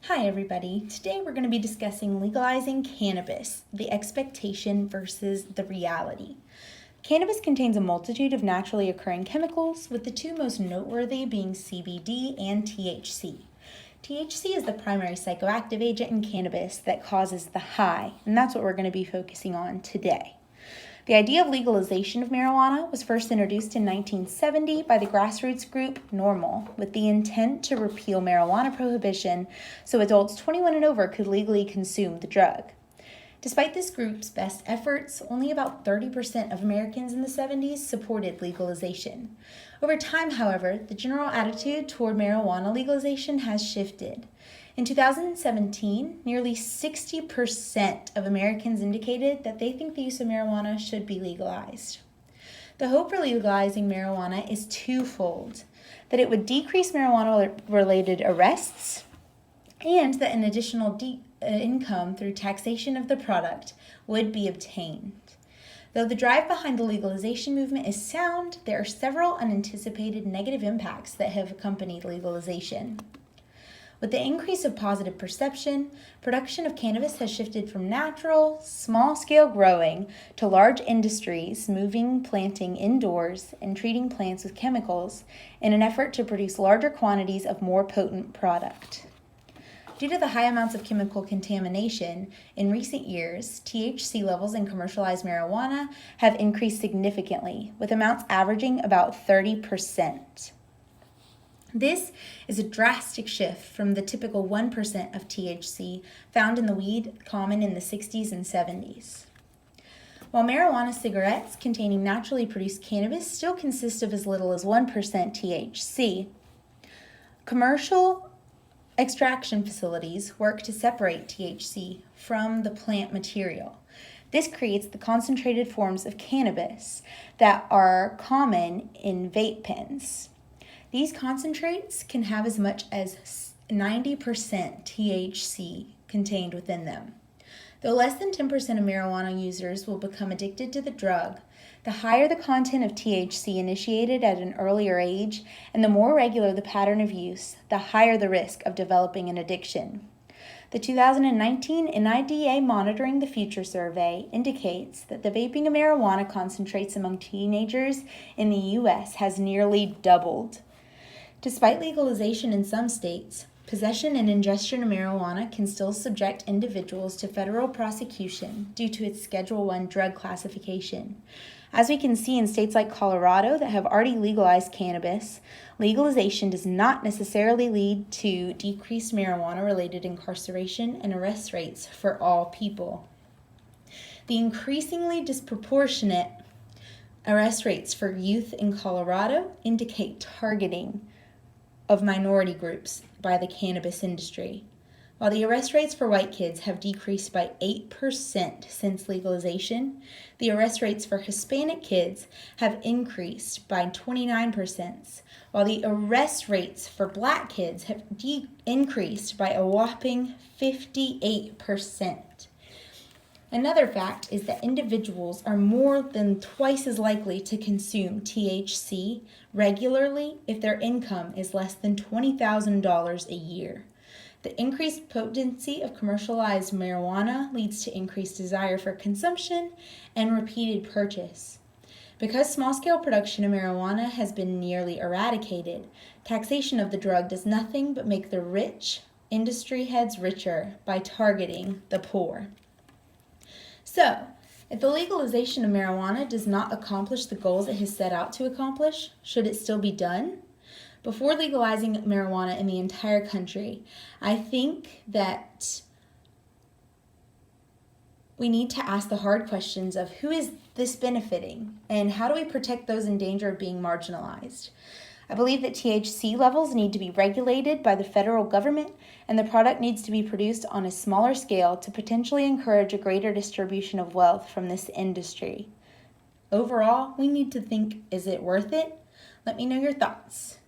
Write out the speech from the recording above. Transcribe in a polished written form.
Hi everybody, today we're going to be discussing legalizing cannabis, the expectation versus the reality. Cannabis contains a multitude of naturally occurring chemicals, with the two most noteworthy being CBD and THC. THC is the primary psychoactive agent in cannabis that causes the high, and that's what we're going to be focusing on today. The idea of legalization of marijuana was first introduced in 1970 by the grassroots group NORML with the intent to repeal marijuana prohibition so adults 21 and over could legally consume the drug. Despite this group's best efforts, only about 30% of Americans in the 70s supported legalization. Over time, however, the general attitude toward marijuana legalization has shifted. In 2017, nearly 60% of Americans indicated that they think the use of marijuana should be legalized. The hope for legalizing marijuana is twofold: that it would decrease marijuana-related arrests, and that an additional income through taxation of the product would be obtained. Though the drive behind the legalization movement is sound, there are several unanticipated negative impacts that have accompanied legalization. With the increase of positive perception, production of cannabis has shifted from natural, small-scale growing to large industries moving planting indoors and treating plants with chemicals in an effort to produce larger quantities of more potent product. Due to the high amounts of chemical contamination, in recent years, THC levels in commercialized marijuana have increased significantly, with amounts averaging about 30%. This is a drastic shift from the typical 1% of THC found in the weed common in the 60s and 70s. While marijuana cigarettes containing naturally produced cannabis still consist of as little as 1% THC, commercial extraction facilities work to separate THC from the plant material. This creates the concentrated forms of cannabis that are common in vape pens. These concentrates can have as much as 90% THC contained within them. Though less than 10% of marijuana users will become addicted to the drug, the higher the content of THC initiated at an earlier age and the more regular the pattern of use, the higher the risk of developing an addiction. The 2019 NIDA Monitoring the Future survey indicates that the vaping of marijuana concentrates among teenagers in the U.S. has nearly doubled. Despite legalization in some states, possession and ingestion of marijuana can still subject individuals to federal prosecution due to its Schedule I drug classification. As we can see in states like Colorado that have already legalized cannabis, legalization does not necessarily lead to decreased marijuana-related incarceration and arrest rates for all people. The increasingly disproportionate arrest rates for youth in Colorado indicate targeting of minority groups by the cannabis industry. While the arrest rates for white kids have decreased by 8% since legalization, the arrest rates for Hispanic kids have increased by 29%, while the arrest rates for black kids have increased by a whopping 58%. Another fact is that individuals are more than twice as likely to consume THC regularly if their income is less than $20,000 a year. The increased potency of commercialized marijuana leads to increased desire for consumption and repeated purchase. Because small-scale production of marijuana has been nearly eradicated, taxation of the drug does nothing but make the rich industry heads richer by targeting the poor. So, if the legalization of marijuana does not accomplish the goals it has set out to accomplish, should it still be done? Before legalizing marijuana in the entire country, I think that we need to ask the hard questions of who is this benefiting and how do we protect those in danger of being marginalized. I believe that THC levels need to be regulated by the federal government and the product needs to be produced on a smaller scale to potentially encourage a greater distribution of wealth from this industry. Overall, we need to think, is it worth it? Let me know your thoughts.